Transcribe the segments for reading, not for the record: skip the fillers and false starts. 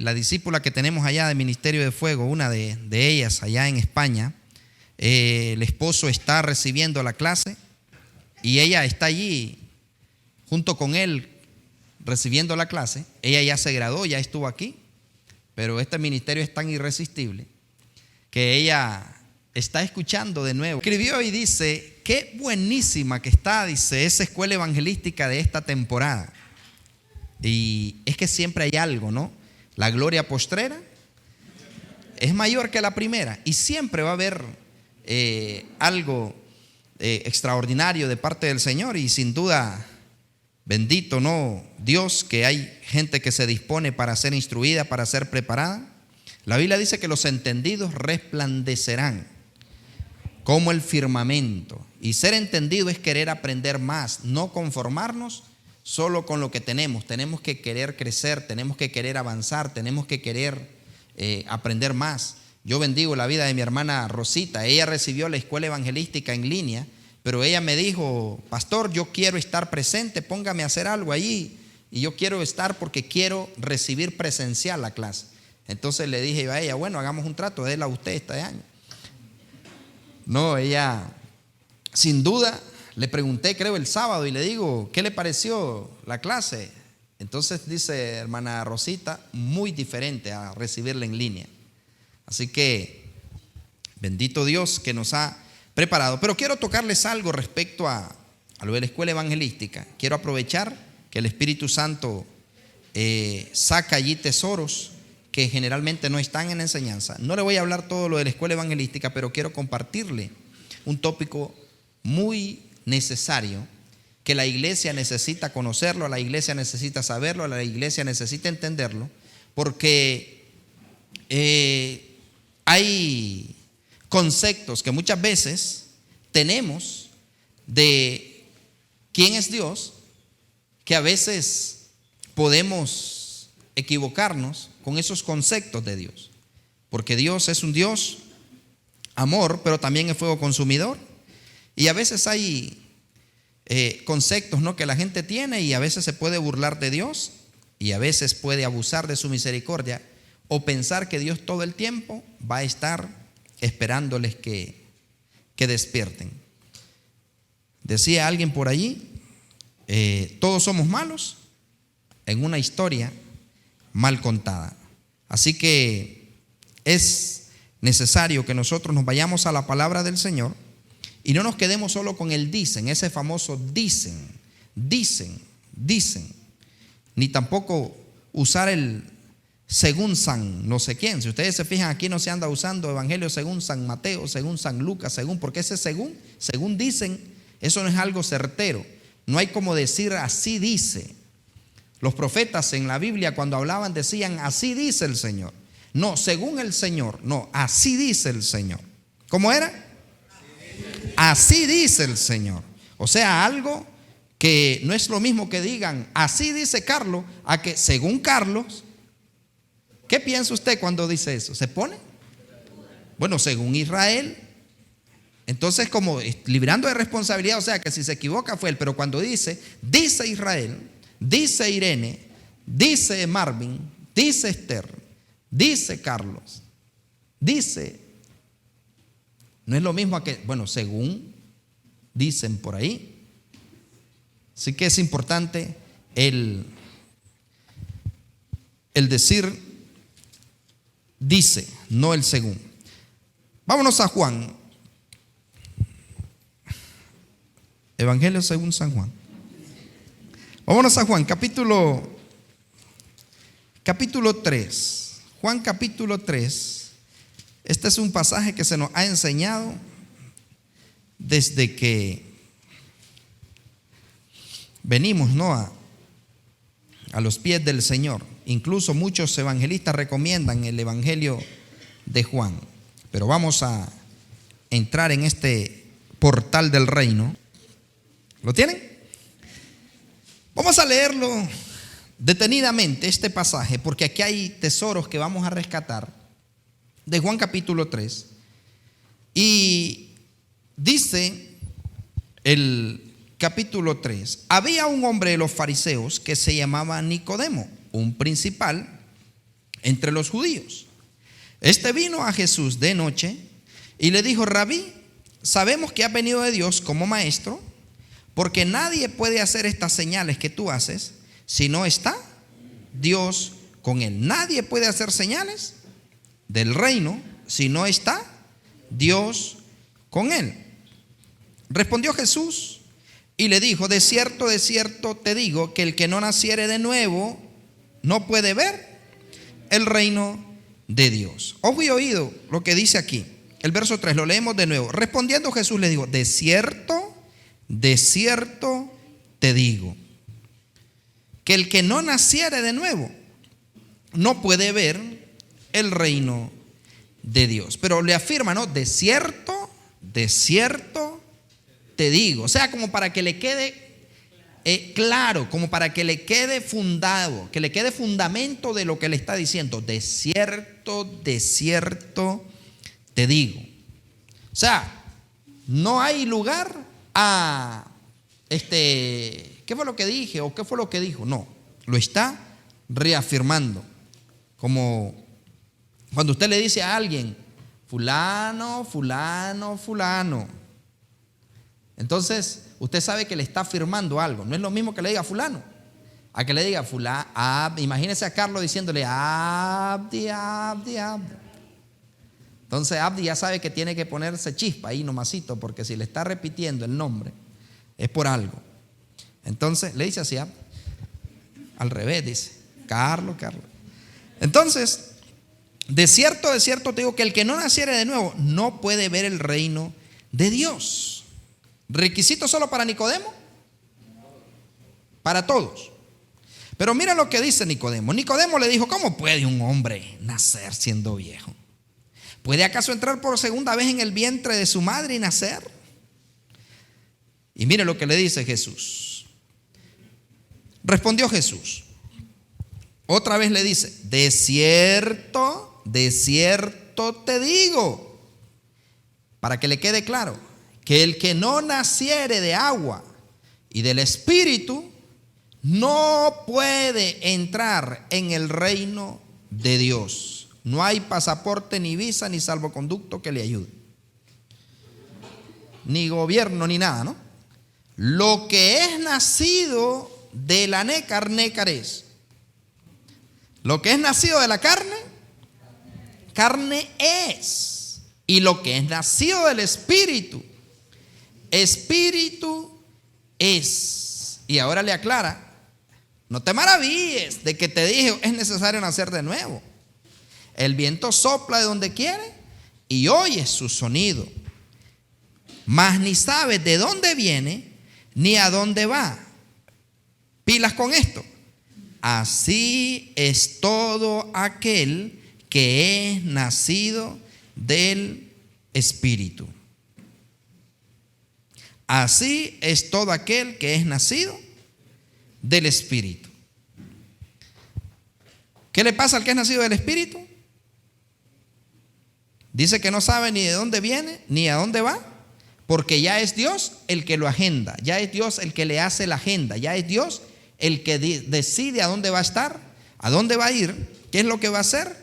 la discípula que tenemos allá de Ministerio de Fuego, una de ellas allá en España, el esposo está recibiendo la clase y ella está allí junto con él recibiendo la clase. Ella ya se graduó, ya estuvo aquí, pero este ministerio es tan irresistible que ella está escuchando de nuevo. Escribió y dice: qué buenísima que está, dice, esa escuela evangelística de esta temporada. Y es que siempre hay algo, ¿no? La gloria postrera es mayor que la primera y siempre va a haber algo extraordinario de parte del Señor. Y sin duda, bendito, ¿no?, Dios, que hay gente que se dispone para ser instruida, para ser preparada. La Biblia dice que los entendidos resplandecerán como el firmamento. Y ser entendido es querer aprender más, no conformarnos solo con lo que tenemos. Tenemos que querer crecer, tenemos que querer avanzar, tenemos que querer aprender más. Yo bendigo la vida de mi hermana Rosita. Ella recibió la escuela evangelística en línea, pero ella me dijo: pastor, yo quiero estar presente, póngame a hacer algo allí. Y yo quiero estar porque quiero recibir presencial la clase. Entonces le dije a ella: bueno, hagamos un trato, déla a usted este año. No, ella, sin duda, le pregunté, creo el sábado, y le digo: ¿qué le pareció la clase? Entonces dice hermana Rosita: muy diferente a recibirla en línea. Así que bendito Dios que nos ha preparado. Pero quiero tocarles algo respecto a lo de la escuela evangelística. Quiero aprovechar que el Espíritu Santo saca allí tesoros que generalmente no están en la enseñanza. No le voy a hablar todo lo de la escuela evangelística, pero quiero compartirle un tópico muy necesario, que la iglesia necesita conocerlo, la iglesia necesita saberlo, la iglesia necesita entenderlo, porque hay conceptos que muchas veces tenemos de quién es Dios, que a veces podemos equivocarnos con esos conceptos de Dios, porque Dios es un Dios amor, pero también es fuego consumidor. Y a veces hay conceptos, ¿no?, que la gente tiene, y a veces se puede burlar de Dios, y a veces puede abusar de su misericordia, o pensar que Dios todo el tiempo va a estar esperándoles que despierten. Decía alguien por allí: todos somos malos en una historia mal contada. Así que es necesario que nosotros nos vayamos a la palabra del Señor y no nos quedemos solo con el dicen, ese famoso dicen, ni tampoco usar el según San no sé quién. Si ustedes se fijan, aquí no se anda usando evangelio según San Mateo, según San Lucas, porque ese según dicen, eso no es algo certero. No hay como decir así dice. Los profetas en la Biblia, cuando hablaban, decían así dice el Señor. No, según el Señor, no, así dice el Señor. ¿Cómo era? Así dice el Señor. O sea, algo que no es lo mismo que digan así dice Carlos, a que según Carlos. ¿Qué piensa usted cuando dice eso? ¿Se pone? Bueno, según Israel. Entonces, como librando de responsabilidad, o sea, que si se equivoca fue él. Pero cuando dice Israel, dice Irene, dice Marvin, dice Esther, dice Carlos, dice, no es lo mismo a que, bueno, según dicen por ahí. Así que es importante el decir dice, no el según. Vámonos a Juan. Evangelio según San Juan. Vámonos a Juan, capítulo 3. Juan capítulo 3. Este es un pasaje que se nos ha enseñado desde que venimos, ¿no?, a los pies del Señor. Incluso muchos evangelistas recomiendan el evangelio de Juan. Pero vamos a entrar en este portal del reino. ¿Lo tienen? Vamos a leerlo detenidamente, este pasaje, porque aquí hay tesoros que vamos a rescatar de Juan capítulo 3. Y dice el capítulo 3: había un hombre de los fariseos que se llamaba Nicodemo, un principal, entre los judíos. Este vino a Jesús de noche y le dijo: Rabí, sabemos que has venido de Dios como maestro, porque nadie puede hacer estas señales que tú haces si no está Dios con él. Nadie puede hacer señales del reino si no está Dios con él. Respondió Jesús y le dijo: de cierto te digo que el que no naciere de nuevo no puede ver el reino de Dios. Ojo y oído lo que dice aquí. El verso 3, lo leemos de nuevo. Respondiendo Jesús le dijo: de cierto te digo que el que no naciere de nuevo no puede ver el reino de Dios. Pero le afirma, ¿no? De cierto te digo. O sea, como para que le quede claro, como para que le quede fundado, que le quede fundamento de lo que le está diciendo. De cierto te digo. O sea, no hay lugar a ¿qué fue lo que dije? ¿O qué fue lo que dijo? No, lo está reafirmando. Como cuando usted le dice a alguien: fulano. Entonces, usted sabe que le está afirmando algo. No es lo mismo que le diga fulano, a que le diga fulano. Imagínese a Carlos diciéndole Abdi. Entonces Abdi ya sabe que tiene que ponerse chispa ahí nomasito, porque si le está repitiendo el nombre es por algo. Entonces le dice así, Abdi. Al revés dice Carlos. Entonces, de cierto te digo que el que no naciere de nuevo no puede ver el reino de Dios. ¿Requisito solo para Nicodemo? Para todos. Pero mira lo que dice Nicodemo. Nicodemo le dijo: ¿cómo puede un hombre nacer siendo viejo? ¿Puede acaso entrar por segunda vez en el vientre de su madre y nacer? Y mire lo que le dice Jesús. Respondió Jesús. Otra vez le dice: de cierto te digo, para que le quede claro, que el que no naciere de agua y del Espíritu no puede entrar en el reino de Dios. No hay pasaporte, ni visa, ni salvoconducto que le ayude, ni gobierno, ni nada, ¿no? Lo que es nacido de la nécar es. Lo que es nacido de la carne es. Y lo que es nacido del Espíritu es. Y ahora le aclara: no te maravilles de que te dije, es necesario nacer de nuevo. El viento sopla de donde quiere y oyes su sonido, mas ni sabes de dónde viene ni a dónde va. Pilas con esto. Así es todo aquel que es nacido del Espíritu. Así es todo aquel que es nacido del Espíritu. ¿Qué le pasa al que es nacido del Espíritu? Dice que no sabe ni de dónde viene ni a dónde va, porque ya es Dios el que lo agenda, ya es Dios el que le hace la agenda, ya es Dios el que decide a dónde va a estar, a dónde va a ir, qué es lo que va a hacer.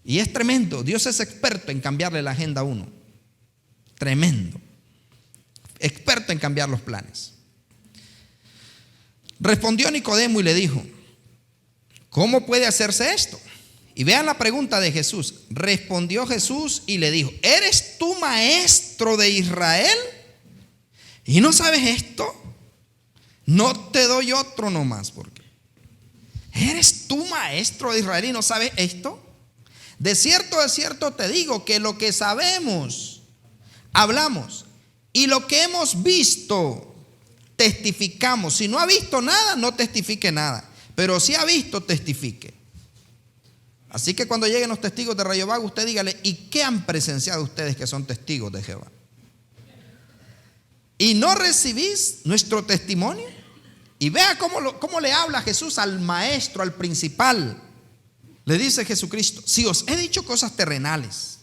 Y es tremendo. Dios es experto en cambiarle la agenda a uno. Tremendo. Experto en cambiar los planes. Respondió Nicodemo y le dijo: ¿cómo puede hacerse esto? Y vean la pregunta de Jesús. Respondió Jesús y le dijo: ¿eres tú maestro de Israel y no sabes esto? No te doy otro nomás, porque ¿eres tú maestro de Israel y no sabes esto? De cierto te digo que lo que sabemos, hablamos, y lo que hemos visto, testificamos. Si no ha visto nada, no testifique nada, pero si ha visto, testifique. Así que cuando lleguen los testigos de Rayo Vago, usted dígale: ¿y qué han presenciado ustedes que son testigos de Jehová? ¿Y no recibís nuestro testimonio? Y vea cómo le habla Jesús al maestro, al principal. Le dice Jesucristo: si os he dicho cosas terrenales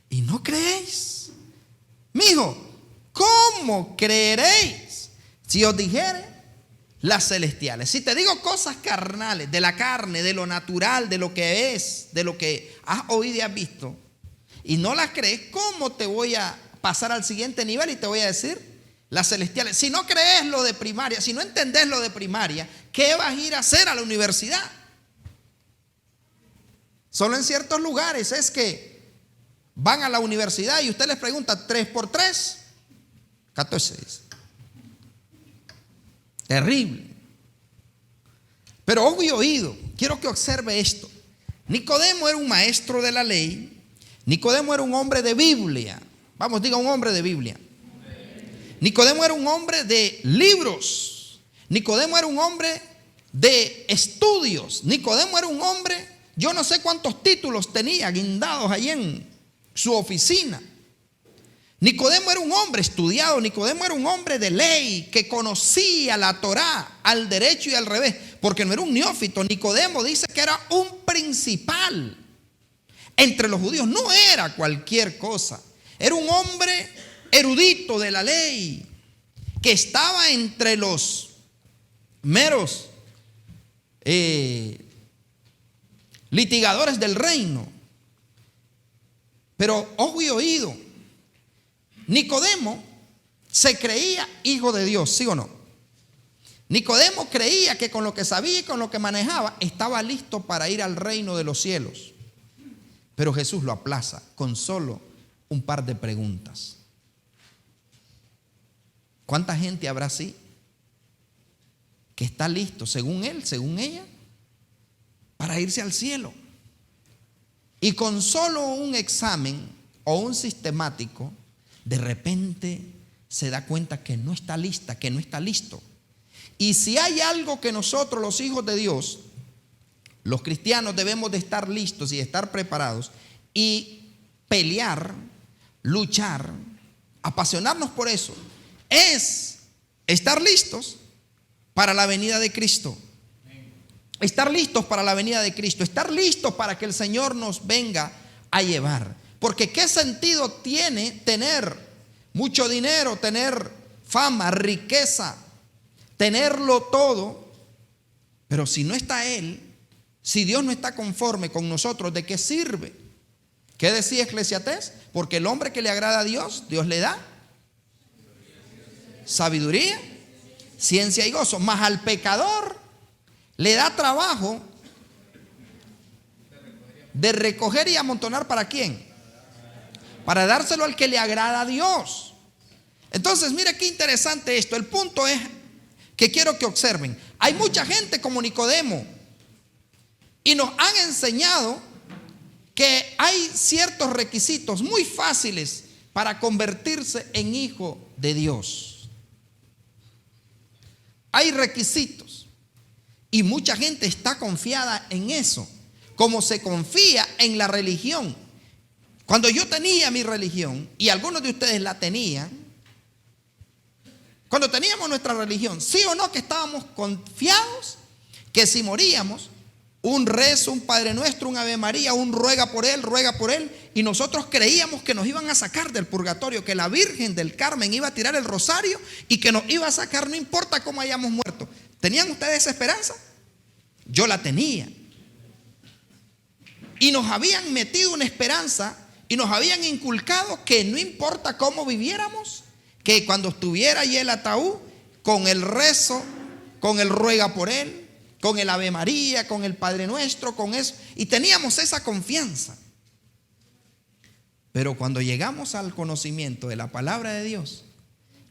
y no creéis, mijo, ¿cómo creeréis si os dijere las celestiales. Si te digo cosas carnales, de la carne, de lo natural, de lo que es, de lo que has oído y has visto, y no las crees, ¿cómo te voy a pasar al siguiente nivel y te voy a decir las celestiales? Si no crees lo de primaria, si no entendés lo de primaria, ¿qué vas a ir a hacer a la universidad? Solo en ciertos lugares es que van a la universidad y usted les pregunta 3 por 3, 14 dice. Terrible. Pero ojo y oído, quiero que observe esto. Nicodemo era un maestro de la ley. Nicodemo era un hombre de Biblia. Vamos, diga un hombre de Biblia. Nicodemo era un hombre de libros. Nicodemo era un hombre de estudios. Nicodemo era un hombre, yo no sé cuántos títulos tenía guindados ahí en su oficina. Nicodemo era un hombre estudiado. Nicodemo era un hombre de ley que conocía la Torá al derecho y al revés, porque no era un neófito. Nicodemo dice que era un principal entre los judíos. No era cualquier cosa. Era un hombre erudito de la ley que estaba entre los meros litigadores del reino. Pero ojo y oído, Nicodemo se creía hijo de Dios, ¿sí o no? Nicodemo creía que con lo que sabía y con lo que manejaba estaba listo para ir al reino de los cielos. Pero Jesús lo aplaza con solo un par de preguntas. ¿Cuánta gente habrá así que está listo, según él, según ella, para irse al cielo? Y con solo un examen o un sistemático, de repente se da cuenta que no está lista, que no está listo. Y si hay algo que nosotros, los hijos de Dios, los cristianos, debemos de estar listos y estar preparados y pelear, luchar, apasionarnos por eso, es estar listos para la venida de Cristo. Estar listos para la venida de Cristo, estar listos para que el Señor nos venga a llevar. Porque ¿qué sentido tiene tener mucho dinero, tener fama, riqueza, tenerlo todo, pero si no está Él, si Dios no está conforme con nosotros, ¿de qué sirve? ¿Qué decía Eclesiastés? Porque el hombre que le agrada a Dios, Dios le da sabiduría, ciencia y gozo. Mas al pecador le da trabajo de recoger y amontonar. ¿Para quién? Para dárselo al que le agrada a Dios. Entonces, mire qué interesante esto. El punto es que quiero que observen. Hay mucha gente como Nicodemo y nos han enseñado que hay ciertos requisitos muy fáciles para convertirse en hijo de Dios. Hay requisitos y mucha gente está confiada en eso, como se confía en la religión. Cuando yo tenía mi religión, y algunos de ustedes la tenían, cuando teníamos nuestra religión, sí o no que estábamos confiados que si moríamos, un rezo, un Padre Nuestro, un Ave María, un ruega por él, y nosotros creíamos que nos iban a sacar del purgatorio, que la Virgen del Carmen iba a tirar el rosario y que nos iba a sacar, no importa cómo hayamos muerto. ¿Tenían ustedes esa esperanza? Yo la tenía. Y nos habían metido una esperanza y nos habían inculcado que no importa cómo viviéramos, que cuando estuviera allí el ataúd, con el rezo, con el ruega por él, con el Ave María, con el Padre Nuestro, con eso, y teníamos esa confianza. Pero cuando llegamos al conocimiento de la palabra de Dios,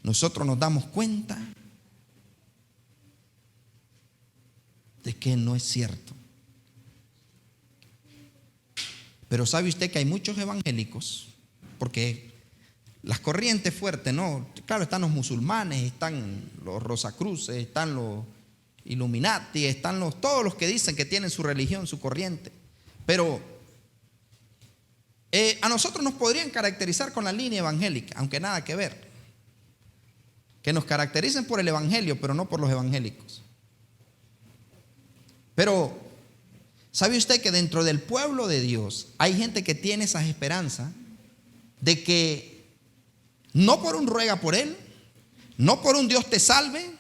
nosotros nos damos cuenta de que no es cierto. Pero ¿sabe usted que hay muchos evangélicos? Porque las corrientes fuertes, ¿no? Claro, están los musulmanes, están los Rosacruces, están los Illuminati, están todos los que dicen que tienen su religión, su corriente. Pero a nosotros nos podrían caracterizar con la línea evangélica, aunque nada que ver. Que nos caractericen por el evangelio, pero no por los evangélicos. Pero ¿sabe usted que dentro del pueblo de Dios hay gente que tiene esa esperanza de que no por un ruega por él, no por un Dios te salve,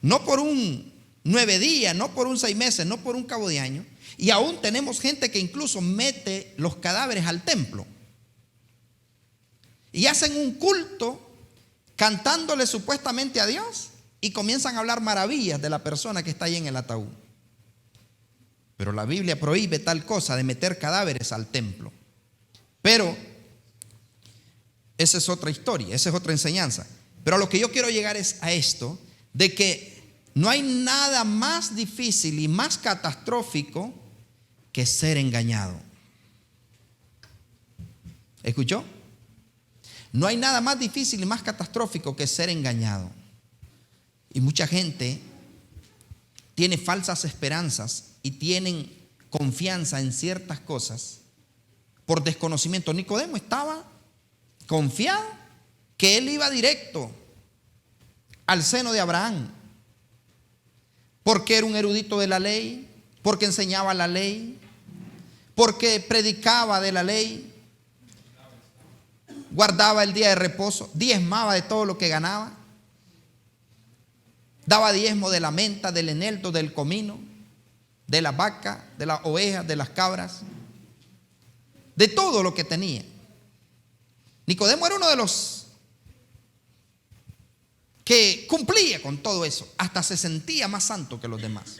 no por un 9 días, no por un 6 meses, no por un cabo de año. Y aún tenemos gente que incluso mete los cadáveres al templo y hacen un culto cantándole supuestamente a Dios y comienzan a hablar maravillas de la persona que está ahí en el ataúd. Pero la Biblia prohíbe tal cosa de meter cadáveres al templo. Pero esa es otra historia, esa es otra enseñanza. Pero a lo que yo quiero llegar es a esto, de que no hay nada más difícil y más catastrófico que ser engañado. ¿Escuchó? No hay nada más difícil y más catastrófico que ser engañado. Y mucha gente tiene falsas esperanzas y tienen confianza en ciertas cosas por desconocimiento. Nicodemo estaba confiado que él iba directo al seno de Abraham, porque era un erudito de la ley, porque enseñaba la ley, porque predicaba de la ley, guardaba el día de reposo, diezmaba de todo lo que ganaba, daba diezmo de la menta, del eneldo, del comino, de la vaca, de las ovejas, de las cabras, de todo lo que tenía. Nicodemo era uno de los que cumplía con todo eso, hasta se sentía más santo que los demás.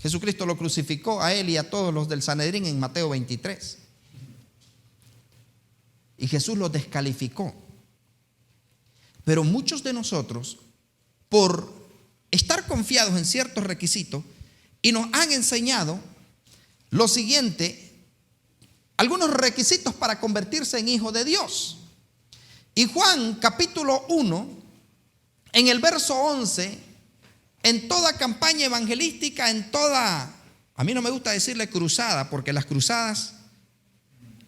Jesucristo lo crucificó a él y a todos los del Sanedrín en Mateo 23. Y Jesús los descalificó. Pero muchos de nosotros, por estar confiados en ciertos requisitos, y nos han enseñado lo siguiente, algunos requisitos para convertirse en hijo de Dios. Y Juan capítulo 1, en el verso 11, en toda campaña evangelística, en toda, a mí no me gusta decirle cruzada, porque las cruzadas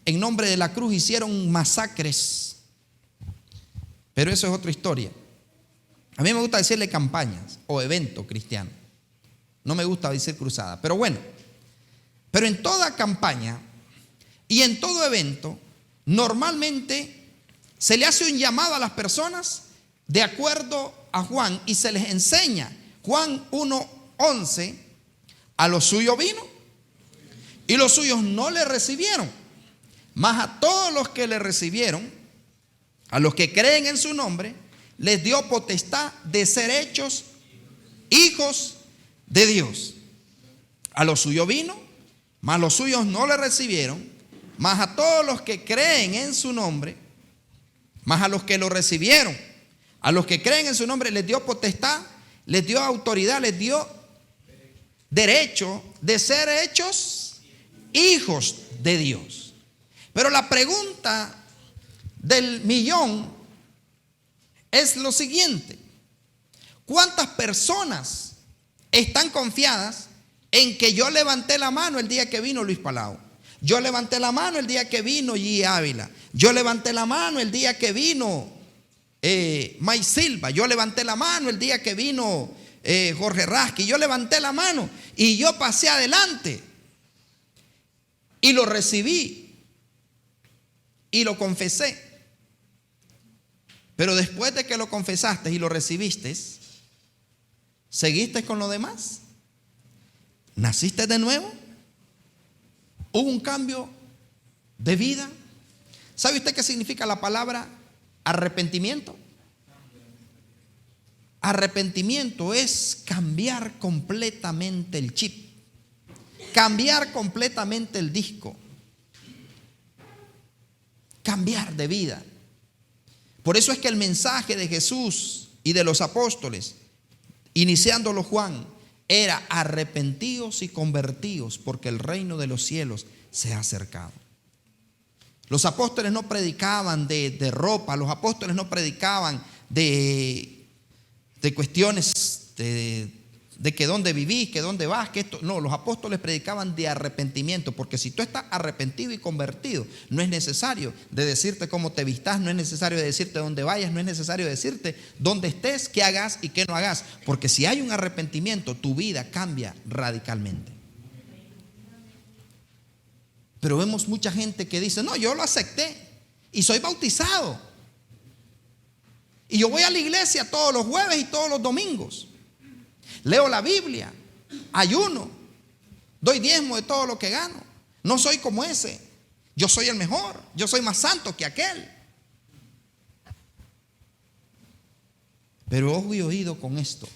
en nombre de la cruz hicieron masacres, pero eso es otra historia. A mí me gusta decirle campañas o evento cristiano, no me gusta decir cruzada, pero bueno, pero en toda campaña y en todo evento normalmente se le hace un llamado a las personas de acuerdo a Juan y se les enseña Juan 1:11, a los suyos vino y los suyos no le recibieron, mas a todos los que le recibieron, a los que creen en su nombre, les dio potestad de ser hechos hijos de Dios. A los suyos vino, mas los suyos no le recibieron, mas a todos los que creen en su nombre, mas a los que lo recibieron, a los que creen en su nombre, les dio potestad, les dio autoridad, les dio derecho de ser hechos hijos de Dios. Pero la pregunta del millón es lo siguiente: ¿cuántas personas están confiadas en que yo levanté la mano el día que vino Luis Palau? Yo levanté la mano el día que vino G. Ávila. Yo levanté la mano el día que vino May Silva. Yo levanté la mano el día que vino Jorge Rasky. Yo levanté la mano y yo pasé adelante y lo recibí y lo confesé. Pero después de que lo confesaste y lo recibiste, ¿seguiste con lo demás? ¿Naciste de nuevo? ¿Hubo un cambio de vida? ¿Sabe usted qué significa la palabra arrepentimiento? Arrepentimiento es cambiar completamente el chip, cambiar completamente el disco, cambiar de vida. Por eso es que el mensaje de Jesús y de los apóstoles, iniciándolo Juan, era arrepentidos y convertidos, porque el reino de los cielos se ha acercado. Los apóstoles no predicaban de ropa, los apóstoles no predicaban de cuestiones de que dónde vivís, que dónde vas, que esto. No, los apóstoles predicaban de arrepentimiento, porque si tú estás arrepentido y convertido, no es necesario de decirte cómo te vistas, no es necesario de decirte dónde vayas, no es necesario decirte dónde estés, qué hagas y qué no hagas, porque si hay un arrepentimiento, tu vida cambia radicalmente. Pero vemos mucha gente que dice: no, yo lo acepté y soy bautizado Y yo voy a la iglesia todos los jueves y todos los domingos. Leo la Biblia, ayuno, doy diezmo de todo lo que gano. No soy como ese. Yo soy el mejor. Yo soy más santo que aquel. Pero ojo y oído con esto.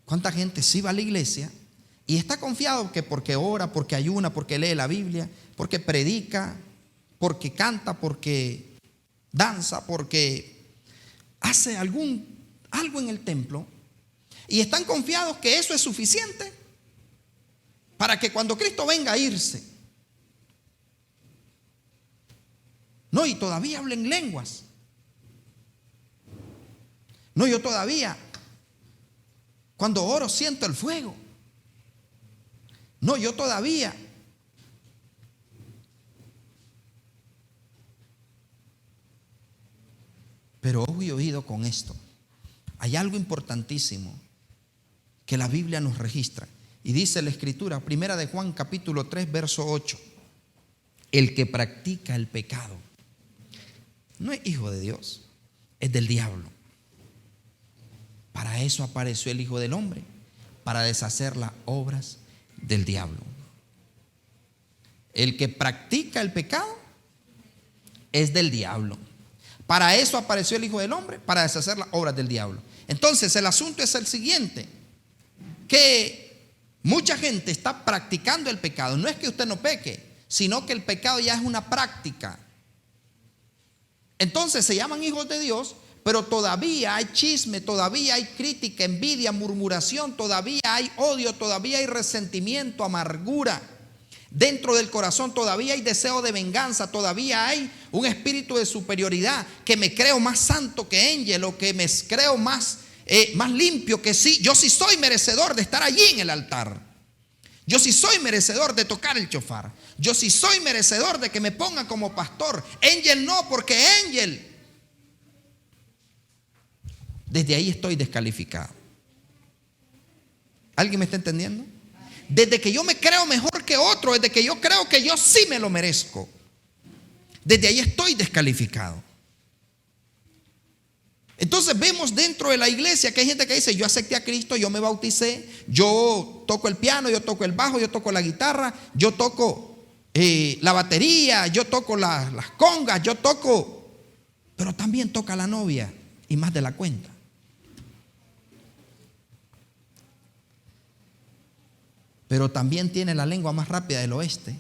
¿Cuánta gente sí va a la iglesia y está confiado que porque ora, porque ayuna, porque lee la Biblia, porque predica, porque canta, porque danza, porque hace algo en el templo, y están confiados que eso es suficiente para que cuando Cristo venga a irse? No, y todavía hablen lenguas. No, yo todavía, cuando oro, siento el fuego. No, yo todavía. Pero ojo y oído con esto. Hay algo importantísimo que la Biblia nos registra. Y dice la Escritura, primera de Juan capítulo 3, verso 8. El que practica el pecado no es hijo de Dios, es del diablo. Para eso apareció el Hijo del Hombre, para deshacer las obras del diablo. El que practica el pecado es del diablo. Para eso apareció el Hijo del Hombre, para deshacer las obras del diablo. Entonces el asunto es el siguiente, que mucha gente está practicando el pecado. No es que usted no peque, sino que el pecado ya es una práctica. Entonces se llaman hijos de Dios, pero todavía hay chisme, todavía hay crítica, envidia, murmuración, todavía hay odio, todavía hay resentimiento, amargura. Dentro del corazón todavía hay deseo de venganza, todavía hay un espíritu de superioridad, que me creo más santo que Ángel, o que me creo más limpio, que sí, yo sí soy merecedor de estar allí en el altar. Yo sí soy merecedor de tocar el shofar. Yo sí soy merecedor de que me pongan como pastor. Ángel no, porque Ángel. Desde ahí estoy descalificado. ¿Alguien me está entendiendo? Desde que yo me creo mejor que otro, desde que yo creo que yo sí me lo merezco, desde ahí estoy descalificado. Entonces vemos dentro de la iglesia que hay gente que dice: yo acepté a Cristo, yo me bauticé, yo toco el piano, yo toco el bajo, yo toco la guitarra, yo toco la batería, yo toco las congas, yo toco, pero también toca la novia, y más de la cuenta. Pero también tiene la lengua más rápida del oeste.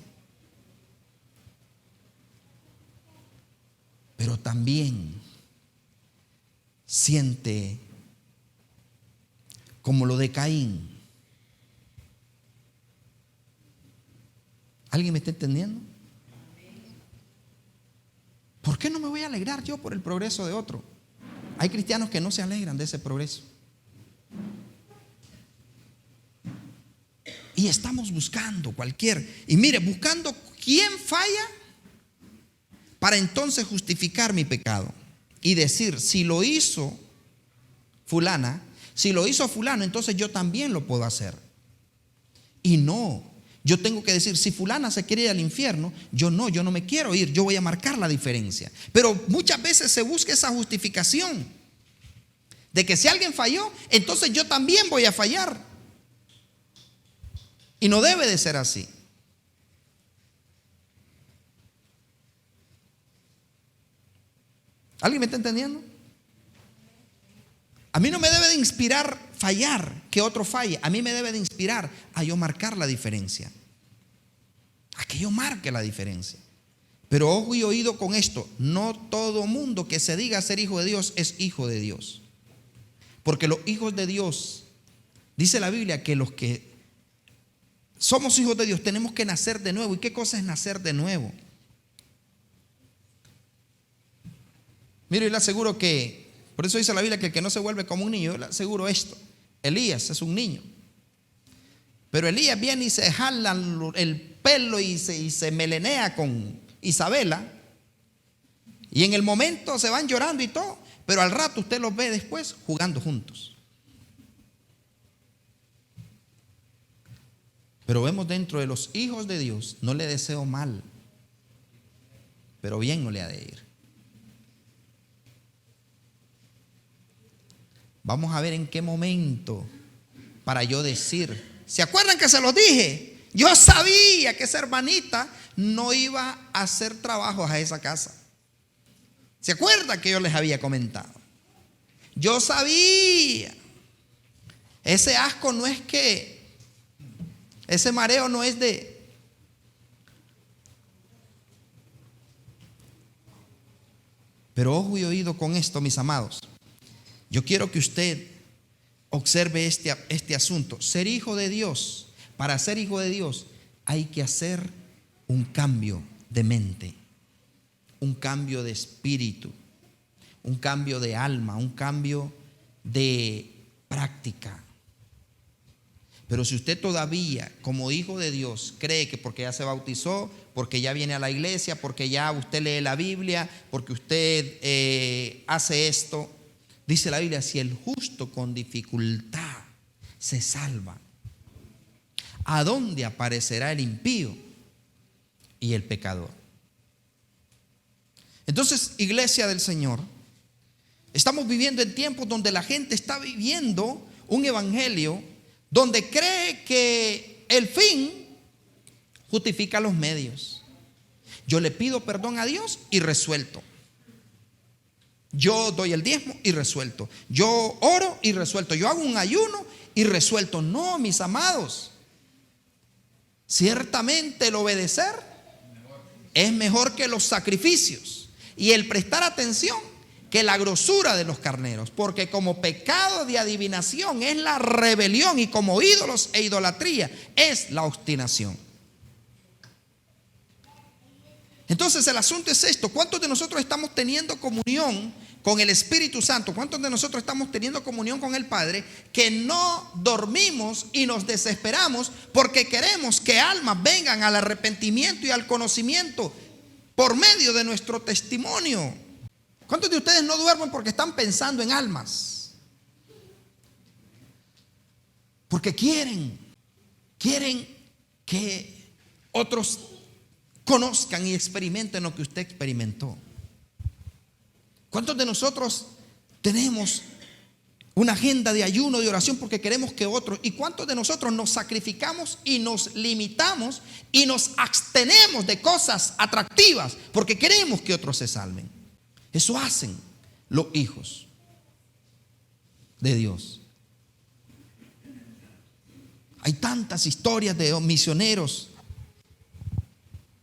Pero también siente como lo de Caín. ¿Alguien me está entendiendo? ¿Por qué no me voy a alegrar yo por el progreso de otro? Hay cristianos que no se alegran de ese progreso. Y estamos buscando y mire, buscando quién falla para entonces justificar mi pecado y decir: si lo hizo fulana, si lo hizo fulano, entonces yo también lo puedo hacer. Y no, yo tengo que decir: si fulana se quiere ir al infierno, yo no me quiero ir, yo voy a marcar la diferencia. Pero muchas veces se busca esa justificación de que si alguien falló, entonces yo también voy a fallar. Y no debe de ser así. ¿Alguien me está entendiendo? A mí no me debe de inspirar fallar, que otro falle. A mí me debe de inspirar a yo marcar la diferencia, a que yo marque la diferencia. Pero ojo y oído con esto: no todo mundo que se diga ser hijo de Dios es hijo de Dios. Porque los hijos de Dios, dice la Biblia, que los que somos hijos de Dios tenemos que nacer de nuevo. ¿Y qué cosa es nacer de nuevo? Mire, yo le aseguro que, por eso dice la Biblia que el que no se vuelve como un niño, yo le aseguro esto: Elías es un niño, pero Elías viene y se jala el pelo y se melenea con Isabela, y en el momento se van llorando y todo, pero al rato usted los ve después jugando juntos. Pero vemos dentro de los hijos de Dios, no le deseo mal, pero bien no le ha de ir. Vamos a ver en qué momento para yo decir. ¿Se acuerdan que se los dije? Yo sabía que esa hermanita no iba a hacer trabajos a esa casa. ¿Se acuerdan que yo les había comentado? Yo sabía. Ese asco no es que, ese mareo no es de... Pero ojo y oído con esto, mis amados. Yo quiero que usted observe este asunto. Ser hijo de Dios, para ser hijo de Dios, hay que hacer un cambio de mente, un cambio de espíritu, un cambio de alma, un cambio de práctica. Pero si usted todavía, como hijo de Dios, cree que porque ya se bautizó, porque ya viene a la iglesia, porque ya usted lee la Biblia, porque usted hace esto, dice la Biblia, si el justo con dificultad se salva, ¿a dónde aparecerá el impío y el pecador? Entonces, iglesia del Señor, estamos viviendo en tiempos donde la gente está viviendo un evangelio donde cree que el fin justifica los medios. Yo le pido perdón a Dios y resuelto. Yo doy el diezmo y resuelto. Yo oro y resuelto. Yo hago un ayuno y resuelto. No, mis amados. Ciertamente el obedecer es mejor que los sacrificios, y el prestar atención que la grosura de los carneros, porque como pecado de adivinación es la rebelión, y como ídolos e idolatría es la obstinación. Entonces el asunto es esto: ¿cuántos de nosotros estamos teniendo comunión con el Espíritu Santo? ¿Cuántos de nosotros estamos teniendo comunión con el Padre que no dormimos y nos desesperamos porque queremos que almas vengan al arrepentimiento y al conocimiento por medio de nuestro testimonio? ¿Cuántos de ustedes no duermen porque están pensando en almas? Porque quieren que otros conozcan y experimenten lo que usted experimentó. ¿Cuántos de nosotros tenemos una agenda de ayuno, de oración, porque queremos que otros? ¿Y cuántos de nosotros nos sacrificamos y nos limitamos y nos abstenemos de cosas atractivas porque queremos que otros se salven? Eso hacen los hijos de Dios. Hay tantas historias de misioneros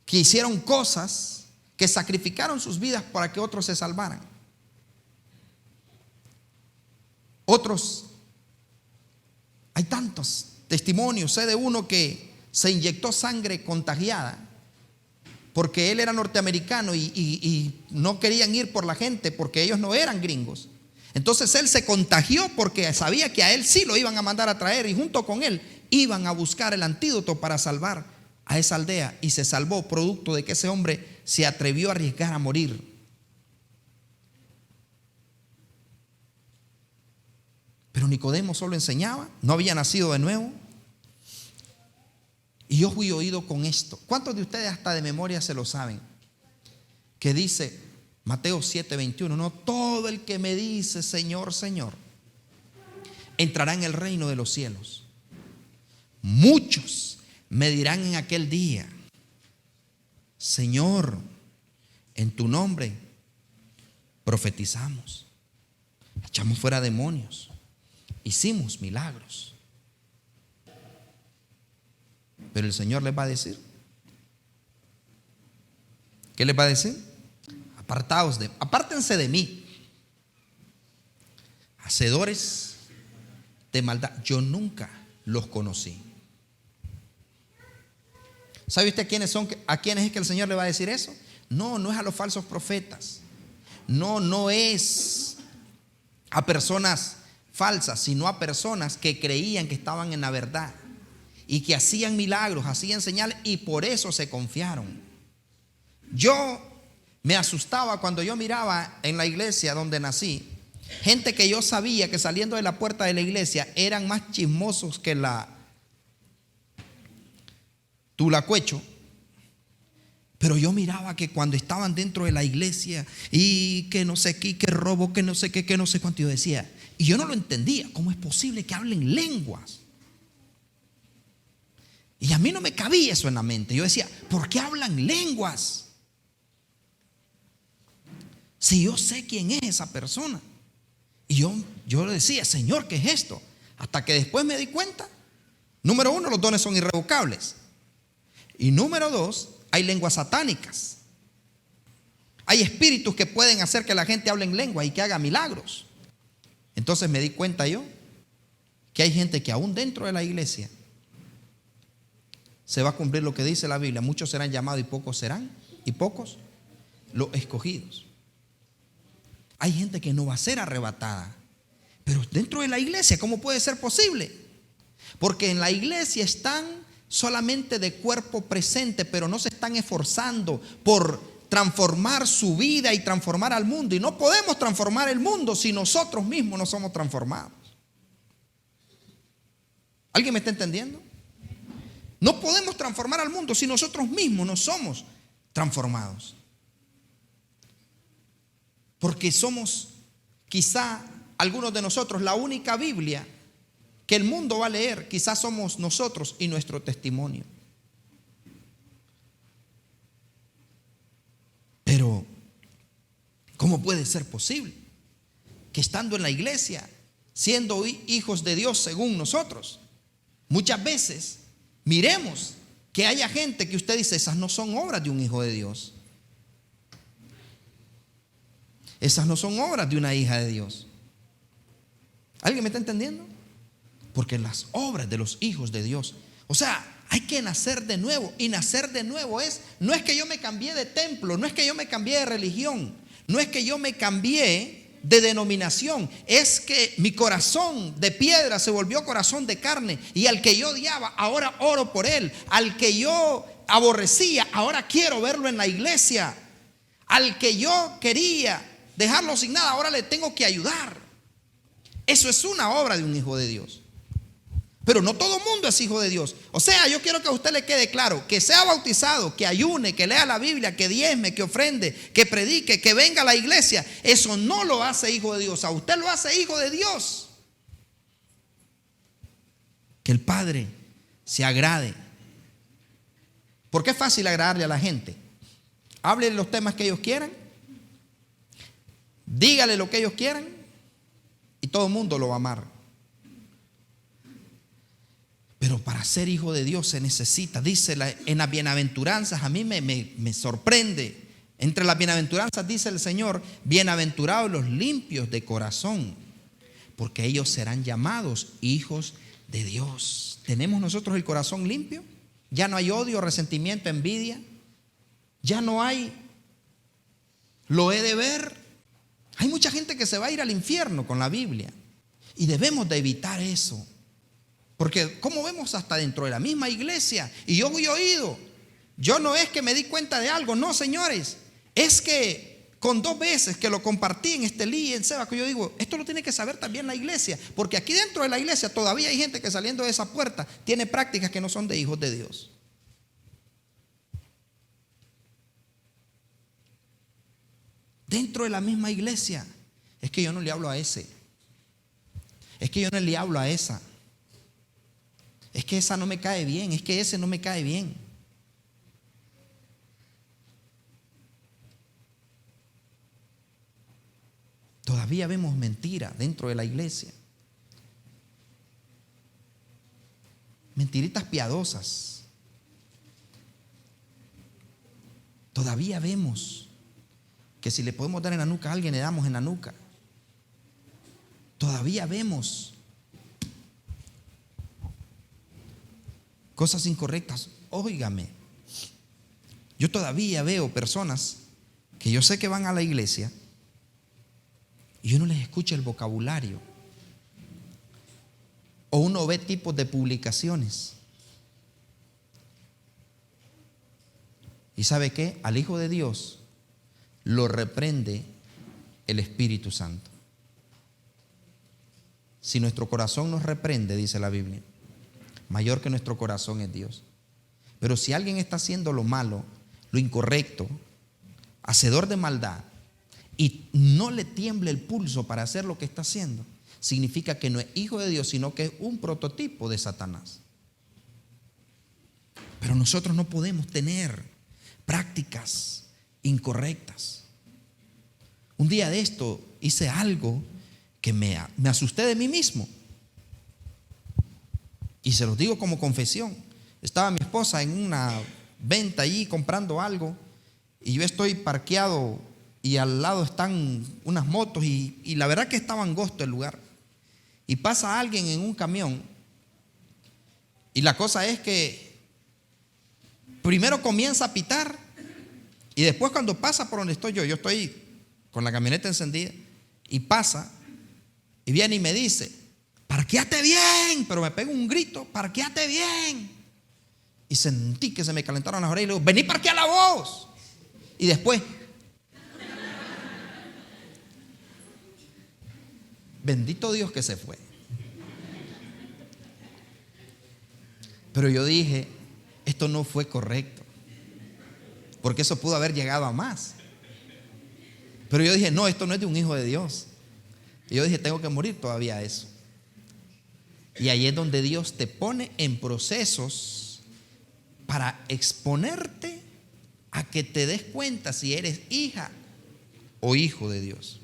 que hicieron cosas, que sacrificaron sus vidas para que otros se salvaran. Otros, hay tantos testimonios. Sé de uno que se inyectó sangre contagiada porque él era norteamericano y no querían ir por la gente porque ellos no eran gringos. Entonces él se contagió porque sabía que a él sí lo iban a mandar a traer, y junto con él iban a buscar el antídoto para salvar a esa aldea, y se salvó producto de que ese hombre se atrevió a arriesgar a morir. Pero Nicodemo solo enseñaba, no había nacido de nuevo. Y yo fui oído con esto. ¿Cuántos de ustedes hasta de memoria se lo saben? Que dice Mateo 7:21, no todo el que me dice Señor, Señor, entrará en el reino de los cielos. Muchos me dirán en aquel día, Señor, en tu nombre profetizamos, echamos fuera demonios, hicimos milagros. Pero el Señor les va a decir, ¿qué les va a decir? Apártense de mí, hacedores de maldad, yo nunca los conocí. ¿Sabe usted a quiénes es que el Señor le va a decir eso? No es a los falsos profetas. No es a personas falsas, sino a personas que creían que estaban en la verdad y que hacían milagros, hacían señales, y por eso se confiaron. Yo me asustaba cuando yo miraba en la iglesia donde nací gente que yo sabía que saliendo de la puerta de la iglesia eran más chismosos que la Tulacuecho, Pero yo miraba que cuando estaban dentro de la iglesia y que no sé qué, que robo, que no sé qué, que no sé cuánto, yo decía, y yo no lo entendía, ¿cómo es posible que hablen lenguas? Y a mí no me cabía eso en la mente. Yo decía, ¿por qué hablan lenguas? Si yo sé quién es esa persona. Y yo le decía, Señor, ¿qué es esto? Hasta que después me di cuenta. Número uno, los dones son irrevocables. Y número dos, hay lenguas satánicas. Hay espíritus que pueden hacer que la gente hable en lengua y que haga milagros. Entonces me di cuenta yo que hay gente que aún dentro de la iglesia se va a cumplir lo que dice la Biblia. Muchos serán llamados y pocos serán, y pocos los escogidos. Hay gente que no va a ser arrebatada. Pero dentro de la iglesia, ¿cómo puede ser posible? Porque en la iglesia están solamente de cuerpo presente, pero no se están esforzando por transformar su vida y transformar al mundo. Y no podemos transformar el mundo si nosotros mismos no somos transformados. ¿Alguien me está entendiendo? No podemos transformar al mundo si nosotros mismos no somos transformados. Porque somos quizá algunos de nosotros la única Biblia que el mundo va a leer. Quizás somos nosotros y nuestro testimonio. Pero ¿cómo puede ser posible que estando en la iglesia, siendo hijos de Dios según nosotros, muchas veces miremos que haya gente que usted dice, esas no son obras de un hijo de Dios? Esas no son obras de una hija de Dios. ¿Alguien me está entendiendo? Porque las obras de los hijos de Dios, o sea, hay que nacer de nuevo. Y nacer de nuevo no es que yo me cambié de templo, no es que yo me cambié de religión, no es que yo me cambié de denominación, es que mi corazón de piedra se volvió corazón de carne. Y al que yo odiaba, ahora oro por él. Al que yo aborrecía, ahora quiero verlo en la iglesia. Al que yo quería dejarlo sin nada, ahora le tengo que ayudar. Eso es una obra de un hijo de Dios. Pero no todo el mundo es hijo de Dios. O sea, yo quiero que a usted le quede claro, que sea bautizado, que ayune, que lea la Biblia, que diezme, que ofrende, que predique, que venga a la iglesia, eso no lo hace hijo de Dios. A usted lo hace hijo de Dios. Que el Padre se agrade. Porque es fácil agradarle a la gente. Háblele los temas que ellos quieran, dígale lo que ellos quieran y todo el mundo lo va a amar. Pero para ser hijo de Dios se necesita, dice en las bienaventuranzas, a mí me sorprende. Entre las bienaventuranzas dice el Señor, bienaventurados los limpios de corazón, porque ellos serán llamados hijos de Dios. ¿Tenemos nosotros el corazón limpio? Ya no hay odio, resentimiento, envidia. Ya no hay, lo he de ver. Hay mucha gente que se va a ir al infierno con la Biblia. Y debemos de evitar eso. Porque como vemos hasta dentro de la misma iglesia, y yo he oído, yo no es que me di cuenta de algo, no señores, es que con 2 veces que lo compartí en Estelí y en Seba, que yo digo, esto lo tiene que saber también la iglesia, porque aquí dentro de la iglesia todavía hay gente que saliendo de esa puerta tiene prácticas que no son de hijos de Dios. Dentro de la misma iglesia, es que yo no le hablo a ese, es que yo no le hablo a esa. Es que esa no me cae bien, es que ese no me cae bien. Todavía vemos mentira dentro de la iglesia. Mentiritas piadosas. Todavía vemos que si le podemos dar en la nuca a alguien, le damos en la nuca. Todavía vemos cosas incorrectas. Óigame, yo todavía veo personas que yo sé que van a la iglesia y yo no les escucho el vocabulario, o uno ve tipos de publicaciones y ¿sabe qué? Al Hijo de Dios lo reprende el Espíritu Santo. Si nuestro corazón nos reprende, dice la Biblia, mayor que nuestro corazón es Dios. Pero si alguien está haciendo lo malo, lo incorrecto, hacedor de maldad, y no le tiemble el pulso para hacer lo que está haciendo, significa que no es hijo de Dios, sino que es un prototipo de Satanás. Pero nosotros no podemos tener prácticas incorrectas. Un día de esto hice algo que me asusté de mí mismo. Y se los digo como confesión. Estaba mi esposa en una venta allí comprando algo, y yo estoy parqueado y al lado están unas motos, y la verdad que estaba angosto el lugar. Y pasa alguien en un camión, y la cosa es que primero comienza a pitar, y después cuando pasa por donde estoy yo estoy con la camioneta encendida, y pasa y viene y me dice: parquéate bien. Pero me pega un grito: parquéate bien. Y sentí que se me calentaron las orejas y le digo: vení, parquea la voz. Y después, bendito Dios que se fue. Pero yo dije: esto no fue correcto, porque eso pudo haber llegado a más. Pero yo dije: no, esto no es de un hijo de Dios. Y yo dije: tengo que morir todavía a eso. Y ahí es donde Dios te pone en procesos para exponerte a que te des cuenta si eres hija o hijo de Dios.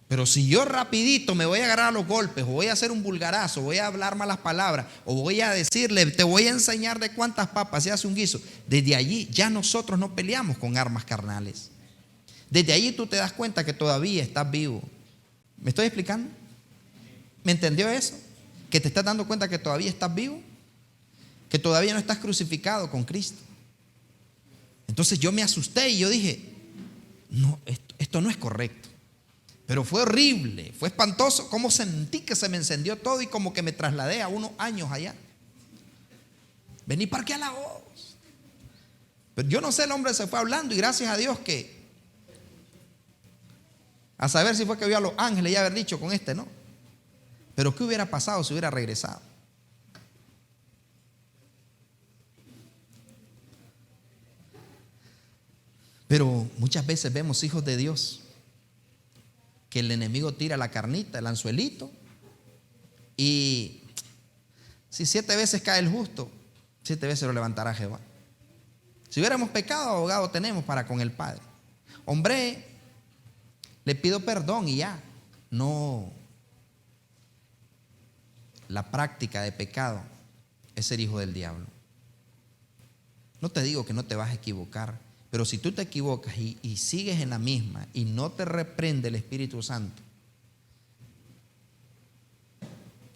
Pero si yo rapidito me voy a agarrar a los golpes, o voy a hacer un vulgarazo, voy a hablar malas palabras, o voy a decirle: te voy a enseñar de cuántas papas se hace un guiso, desde allí ya nosotros no peleamos con armas carnales. Desde allí tú te das cuenta que todavía estás vivo. ¿Me estoy explicando? ¿Me entendió eso? Que te estás dando cuenta que todavía estás vivo, que todavía no estás crucificado con Cristo. Entonces yo me asusté y yo dije: no, esto no es correcto. Pero fue horrible, fue espantoso, como sentí que se me encendió todo y como que me trasladé a unos años allá. Vení, parquea la voz. Pero yo no sé, el hombre se fue hablando, y gracias a Dios que, a saber si fue que vio a los ángeles y haber dicho: con este no. Pero ¿qué hubiera pasado si hubiera regresado? Pero muchas veces vemos hijos de Dios que el enemigo tira la carnita, el anzuelito, y si 7 veces cae el justo, 7 veces lo levantará Jehová. Si hubiéramos pecado, abogado tenemos para con el Padre. Hombre, le pido perdón y ya. No, la práctica de pecado es ser hijo del diablo. No te digo que no te vas a equivocar, pero si tú te equivocas y sigues en la misma y no te reprende el Espíritu Santo,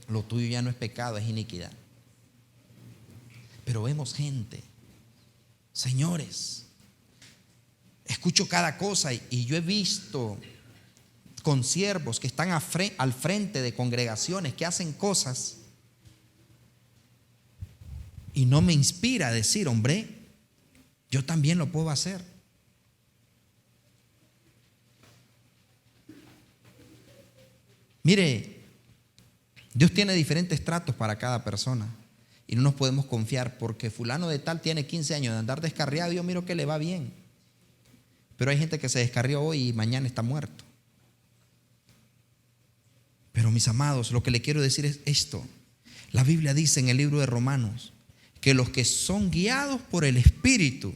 lo tuyo ya no es pecado, es iniquidad. Pero vemos gente, señores, escucho cada cosa, y yo he visto consiervos que están al frente de congregaciones que hacen cosas, y no me inspira a decir: hombre, yo también lo puedo hacer. Mire, Dios tiene diferentes tratos para cada persona, y no nos podemos confiar porque fulano de tal tiene 15 años de andar descarriado y yo miro que le va bien. Pero hay gente que se descarrió hoy y mañana está muerto. Pero mis amados, lo que le quiero decir es esto: la Biblia dice en el libro de Romanos que los que son guiados por el Espíritu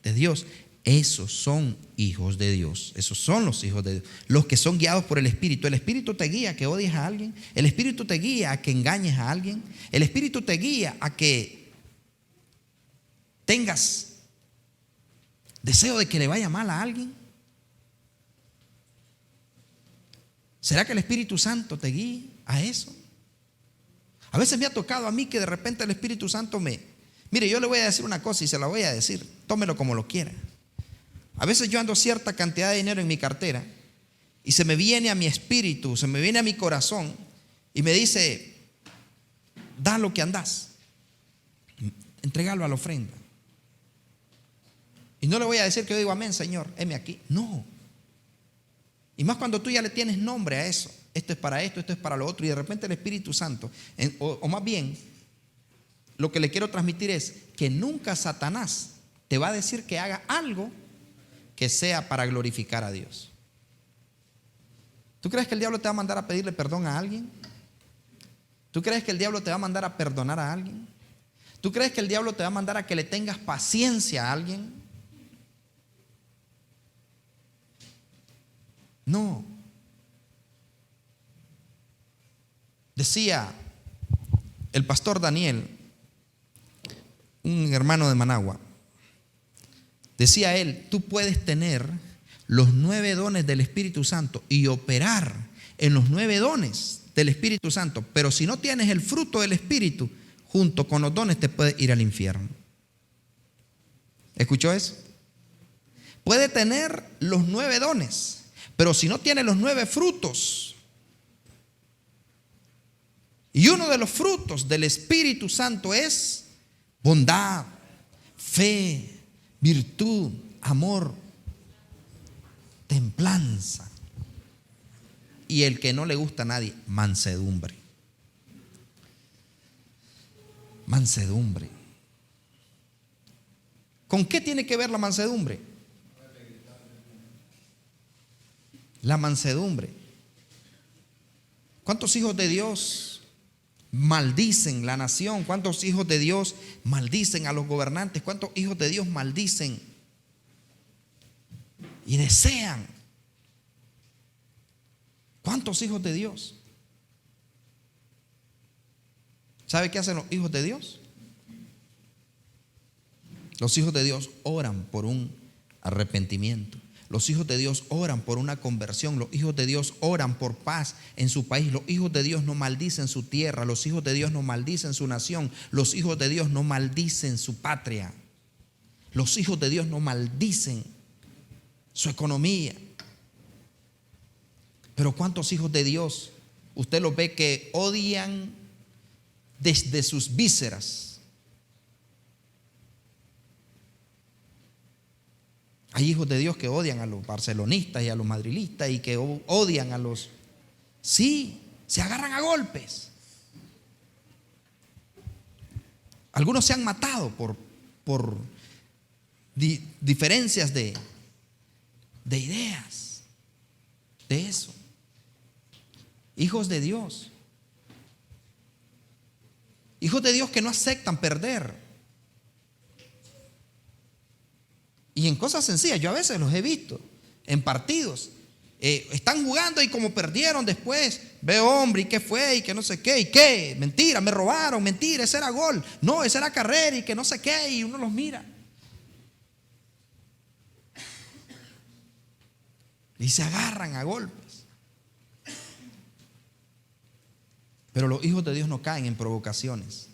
de Dios, esos son hijos de Dios. Esos son los hijos de Dios, los que son guiados por el Espíritu. El Espíritu te guía a que odies a alguien, el Espíritu te guía a que engañes a alguien, el Espíritu te guía a que tengas deseo de que le vaya mal a alguien. ¿Será que el Espíritu Santo te guía a eso? A veces me ha tocado a mí que de repente el Espíritu Santo mire, yo le voy a decir una cosa y se la voy a decir, tómelo como lo quiera. A veces yo ando cierta cantidad de dinero en mi cartera y se me viene a mi espíritu, se me viene a mi corazón y me dice: da lo que andás, entregalo a la ofrenda. Y no le voy a decir que yo digo: amén, Señor, heme aquí. No. Y más cuando tú ya le tienes nombre a eso. Esto es para esto, esto es para lo otro. Y de repente el Espíritu Santo, o más bien, lo que le quiero transmitir es que nunca Satanás te va a decir que haga algo que sea para glorificar a Dios. ¿Tú crees que el diablo te va a mandar a pedirle perdón a alguien? ¿Tú crees que el diablo te va a mandar a perdonar a alguien? ¿Tú crees que el diablo te va a mandar a que le tengas paciencia a alguien? No. Decía el pastor Daniel, un hermano de Managua, decía él: tú puedes tener los 9 dones del Espíritu Santo y operar en los 9 dones del Espíritu Santo, pero si no tienes el fruto del Espíritu junto con los dones, te puedes ir al infierno. ¿Escuchó eso? Puede tener los 9 dones, pero si no tiene los 9 frutos, y uno de los frutos del Espíritu Santo es bondad, fe, virtud, amor, templanza, y el que no le gusta a nadie, mansedumbre. Mansedumbre. ¿Con qué tiene que ver la mansedumbre? La mansedumbre. ¿Cuántos hijos de Dios maldicen la nación? ¿Cuántos hijos de Dios maldicen a los gobernantes? ¿Cuántos hijos de Dios maldicen y desean? ¿Cuántos hijos de Dios? ¿Sabe qué hacen los hijos de Dios? Los hijos de Dios oran por un arrepentimiento. Los hijos de Dios oran por una conversión. Los hijos de Dios oran por paz en su país. Los hijos de Dios no maldicen su tierra. Los hijos de Dios no maldicen su nación. Los hijos de Dios no maldicen su patria. Los hijos de Dios no maldicen su economía. Pero ¿cuántos hijos de Dios usted los ve que odian desde sus vísceras? Hay hijos de Dios que odian a los barcelonistas y a los madrilistas y que odian a los... Sí, se agarran a golpes. Algunos se han matado por diferencias de ideas, de eso. Hijos de Dios. Hijos de Dios que no aceptan perder. Y en cosas sencillas, yo a veces los he visto en partidos. Están jugando y como perdieron después, veo hombre, ¿y qué fue? Y que no sé qué, ¿y qué? Mentira, me robaron, mentira, ese era gol. No, esa era carrera y que no sé qué, y uno los mira. Y se agarran a golpes. Pero los hijos de Dios no caen en provocaciones.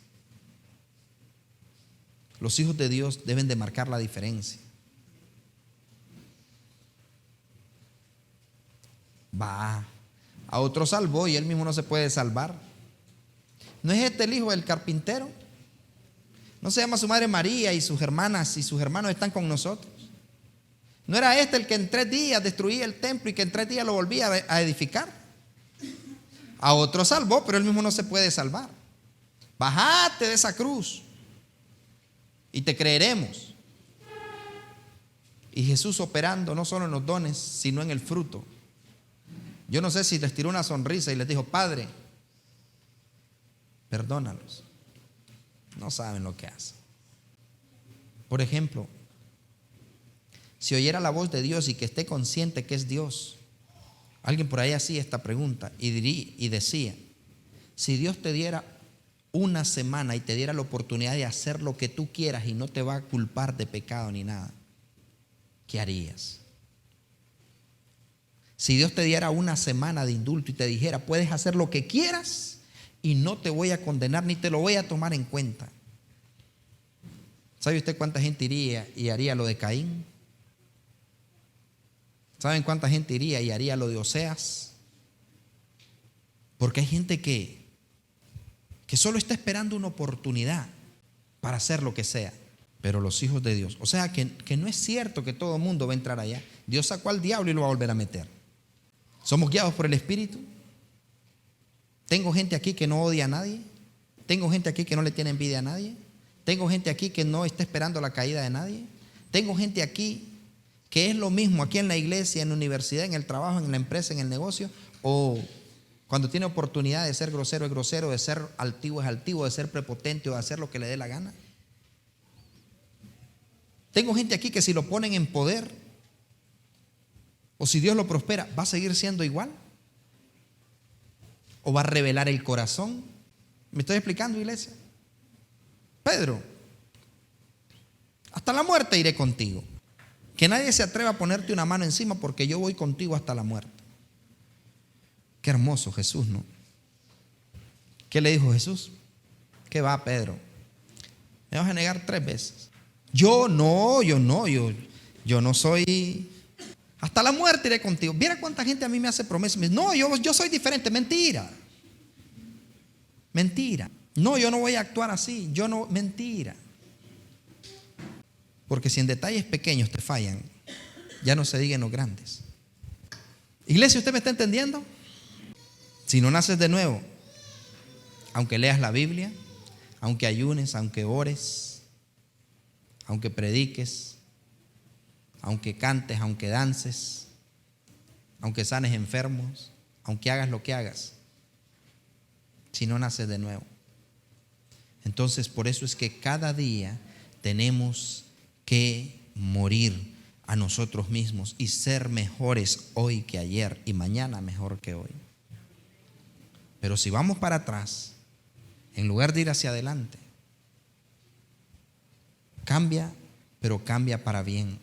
Los hijos de Dios deben de marcar la diferencia. Va, a otro salvó y él mismo no se puede salvar. ¿No es este el hijo del carpintero? ¿No se llama su madre María y sus hermanas y sus hermanos están con nosotros? ¿No era este el que en 3 días destruía el templo y que en 3 días lo volvía a edificar? A otro salvó, pero él mismo no se puede salvar. Bájate de esa cruz y te creeremos. Y Jesús operando no solo en los dones, sino en el fruto. Yo no sé si les tiró una sonrisa y les dijo: Padre, perdónalos. No saben lo que hacen. Por ejemplo, si oyera la voz de Dios y que esté consciente que es Dios. Alguien por ahí hacía esta pregunta y decía: si Dios te diera una semana y te diera la oportunidad de hacer lo que tú quieras y no te va a culpar de pecado ni nada, ¿qué harías? Si Dios te diera una semana de indulto y te dijera: puedes hacer lo que quieras y no te voy a condenar ni te lo voy a tomar en cuenta, ¿sabe usted cuánta gente iría y haría lo de Caín? ¿Saben cuánta gente iría y haría lo de Oseas? Porque hay gente que solo está esperando una oportunidad para hacer lo que sea. Pero los hijos de Dios, o sea que no es cierto que todo el mundo va a entrar allá. Dios sacó al diablo y lo va a volver a meter. ¿Somos guiados por el Espíritu? Tengo gente aquí que no odia a nadie. Tengo gente aquí que no le tiene envidia a nadie. Tengo gente aquí que no está esperando la caída de nadie. Tengo gente aquí que es lo mismo aquí en la iglesia, en la universidad, en el trabajo, en la empresa, en el negocio, o cuando tiene oportunidad de ser grosero es grosero, de ser altivo es altivo, de ser prepotente o de hacer lo que le dé la gana. Tengo gente aquí que si lo ponen en poder o si Dios lo prospera, ¿va a seguir siendo igual? ¿O va a revelar el corazón? ¿Me estoy explicando, iglesia? Pedro, hasta la muerte iré contigo. Que nadie se atreva a ponerte una mano encima porque yo voy contigo hasta la muerte. Qué hermoso Jesús, ¿no? ¿Qué le dijo Jesús? ¿Qué va, Pedro? Me vas a negar 3 veces. Yo no soy. Hasta la muerte iré contigo. Mira cuánta gente a mí me hace promesas. Me dice, no, yo soy diferente. Mentira. Mentira. No, yo no voy a actuar así. Mentira. Porque si en detalles pequeños te fallan, ya no se digan los grandes. Iglesia, ¿usted me está entendiendo? Si no naces de nuevo, aunque leas la Biblia, aunque ayunes, aunque ores, aunque prediques, aunque cantes, aunque dances, aunque sanes enfermos, aunque hagas lo que hagas, si no naces de nuevo. Entonces, por eso es que cada día tenemos que morir a nosotros mismos y ser mejores hoy que ayer y mañana mejor que hoy. Pero si vamos para atrás, en lugar de ir hacia adelante, cambia, pero cambia para bien.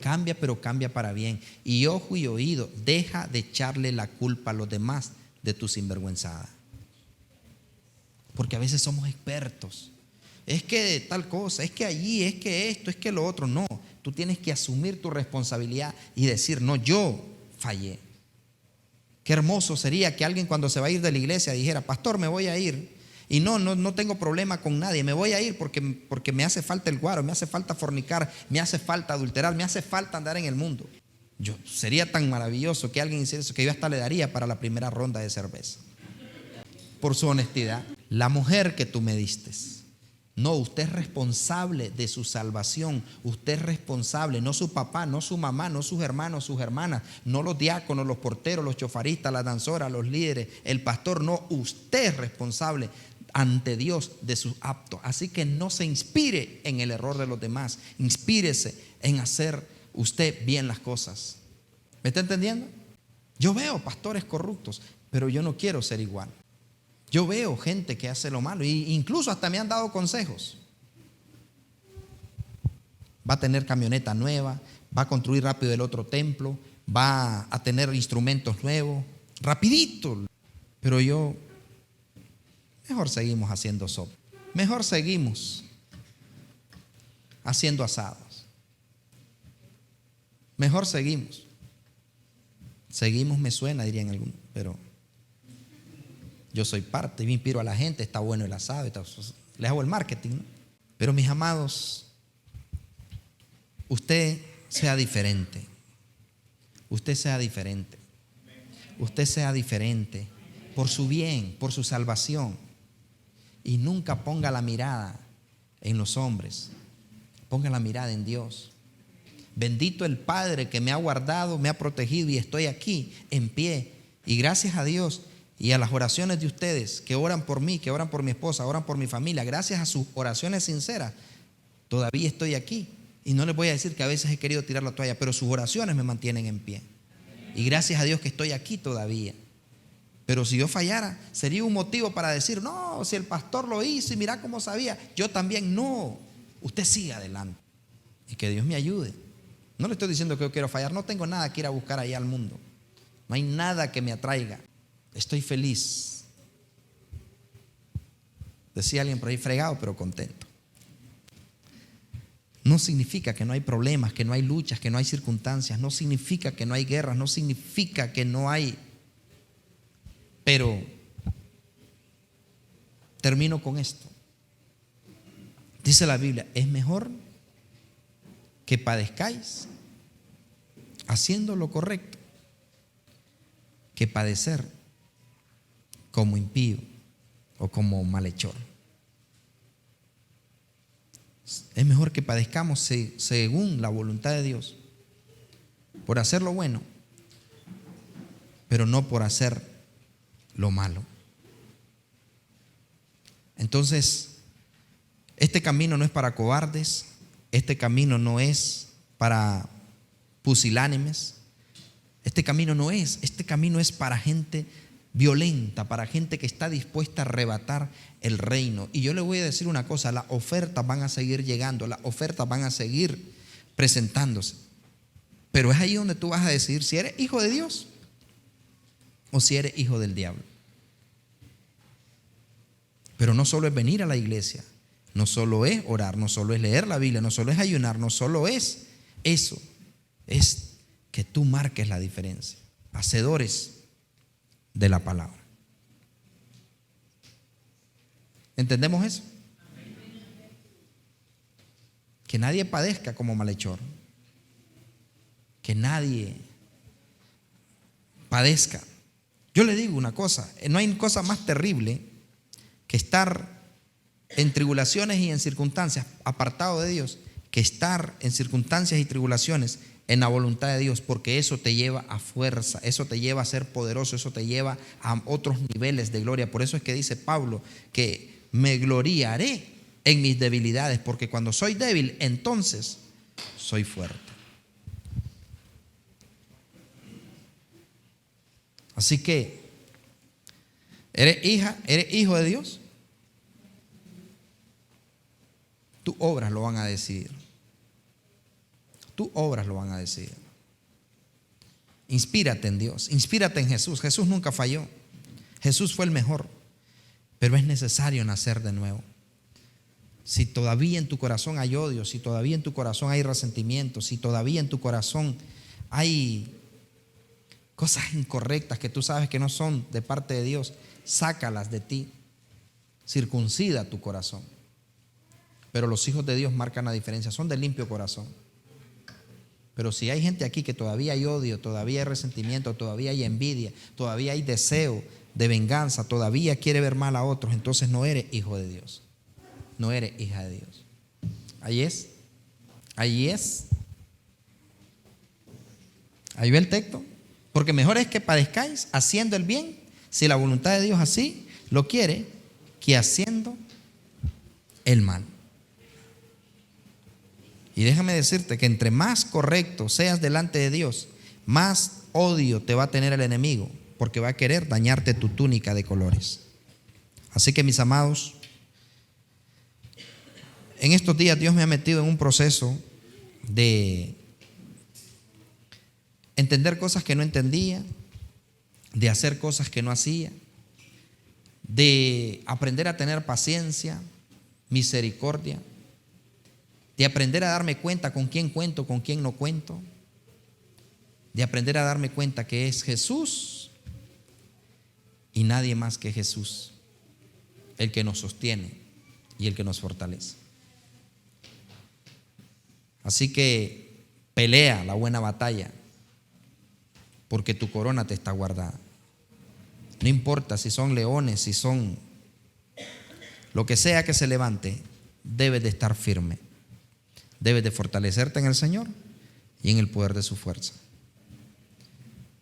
Cambia, pero cambia para bien. Y ojo y oído, deja de echarle la culpa a los demás de tu sinvergüenzada. Porque a veces somos expertos. Es que tal cosa, es que allí, es que esto, es que lo otro. No, tú tienes que asumir tu responsabilidad y decir, no, yo fallé. Qué hermoso sería que alguien cuando se va a ir de la iglesia dijera, pastor, me voy a ir. Y no tengo problema con nadie, me voy a ir porque me hace falta el guaro, me hace falta fornicar, me hace falta adulterar, me hace falta andar en el mundo. Sería tan maravilloso que alguien hiciera eso que yo hasta le daría para la primera ronda de cerveza. Por su honestidad. La mujer que tú me diste. No, usted es responsable de su salvación. Usted es responsable, no su papá, no su mamá, no sus hermanos, sus hermanas, no los diáconos, los porteros, los chofaristas, las danzoras, los líderes, el pastor. No, usted es responsable ante Dios de sus actos. Así que no se inspire en el error de los demás. Inspírese en hacer usted bien las cosas. ¿Me está entendiendo? Yo veo pastores corruptos, pero yo no quiero ser igual. Yo veo gente que hace lo malo e incluso hasta me han dado consejos. Va a tener camioneta nueva, va a construir rápido el otro templo, va a tener instrumentos nuevos, rapidito. Pero mejor seguimos haciendo sopa, mejor seguimos haciendo asados, mejor seguimos me suena, dirían algunos, pero yo soy parte, yo inspiro a la gente, está bueno el asado, les hago el marketing, ¿no? Pero mis amados, usted sea diferente. Usted sea diferente. Usted sea diferente por su bien, por su salvación. Y nunca ponga la mirada en los hombres. Ponga la mirada en Dios. Bendito el Padre que me ha guardado, me ha protegido y estoy aquí en pie. Y gracias a Dios y a las oraciones de ustedes que oran por mí, que oran por mi esposa, oran por mi familia, gracias a sus oraciones sinceras, todavía estoy aquí. Y no les voy a decir que a veces he querido tirar la toalla, pero sus oraciones me mantienen en pie. Y gracias a Dios que estoy aquí todavía. Pero si yo fallara, sería un motivo para decir, no, si el pastor lo hizo y mira cómo sabía, yo también. No, usted siga adelante y que Dios me ayude. No le estoy diciendo que yo quiero fallar, no tengo nada que ir a buscar allá al mundo. No hay nada que me atraiga. Estoy feliz. Decía alguien por ahí, fregado pero contento. No significa que no hay problemas, que no hay luchas, que no hay circunstancias. No significa que no hay guerras, no significa que no hay. Pero termino con esto. Dice la Biblia, es mejor que padezcáis haciendo lo correcto que padecer como impío o como malhechor. Es mejor que padezcamos según la voluntad de Dios, por hacer lo bueno, pero no por hacer lo malo. Entonces, este camino no es para cobardes, este camino no es para pusilánimes, este camino es para gente violenta, para gente que está dispuesta a arrebatar el reino. Y yo le voy a decir una cosa: las ofertas van a seguir llegando, las ofertas van a seguir presentándose, pero es ahí donde tú vas a decidir si eres hijo de Dios o si eres hijo del diablo. Pero no solo es venir a la iglesia, no solo es orar, no solo es leer la Biblia, no solo es ayunar, no solo es eso, es que tú marques la diferencia, hacedores de la palabra. ¿Entendemos eso? Que nadie padezca como malhechor, que nadie padezca. Yo le digo una cosa: no hay cosa más terrible que estar en tribulaciones y en circunstancias apartado de Dios, que estar en circunstancias y tribulaciones en la voluntad de Dios, porque eso te lleva a fuerza, eso te lleva a ser poderoso, eso te lleva a otros niveles de gloria. Por eso es que dice Pablo que me gloriaré en mis debilidades, porque cuando soy débil, entonces soy fuerte. Así que, ¿eres hija, eres hijo de Dios? Tus obras lo van a decidir. Tus obras lo van a decidir. Inspírate en Dios, inspírate en Jesús. Jesús nunca falló. Jesús fue el mejor. Pero es necesario nacer de nuevo. Si todavía en tu corazón hay odio, si todavía en tu corazón hay resentimiento, si todavía en tu corazón hay cosas incorrectas que tú sabes que no son de parte de Dios, sácalas de ti. Circuncida tu corazón. Pero los hijos de Dios marcan la diferencia, son de limpio corazón. Pero si hay gente aquí que todavía hay odio, todavía hay resentimiento, todavía hay envidia, todavía hay deseo de venganza, todavía quiere ver mal a otros, entonces no eres hijo de Dios, no eres hija de Dios. Ahí es. Ahí ve el texto. Porque mejor es que padezcáis haciendo el bien, si la voluntad de Dios así lo quiere, que haciendo el mal. Y déjame decirte que entre más correcto seas delante de Dios, más odio te va a tener el enemigo, porque va a querer dañarte tu túnica de colores. Así que, mis amados, en estos días Dios me ha metido en un proceso de entender cosas que no entendía, de hacer cosas que no hacía, de aprender a tener paciencia, misericordia, de aprender a darme cuenta con quién cuento, con quién no cuento, de aprender a darme cuenta que es Jesús y nadie más que Jesús el que nos sostiene y el que nos fortalece. Así que pelea la buena batalla, porque tu corona te está guardada. No importa si son leones, si son lo que sea que se levante, debes de estar firme. Debes de fortalecerte en el Señor y en el poder de su fuerza.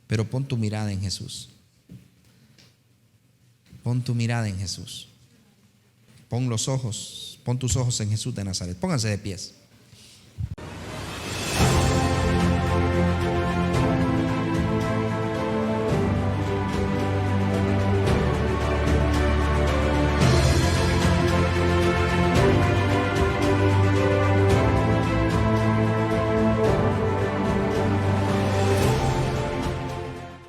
Pero pon tu mirada en Jesús. Pon tu mirada en Jesús. Pon tus ojos en Jesús de Nazaret. Pónganse de pies.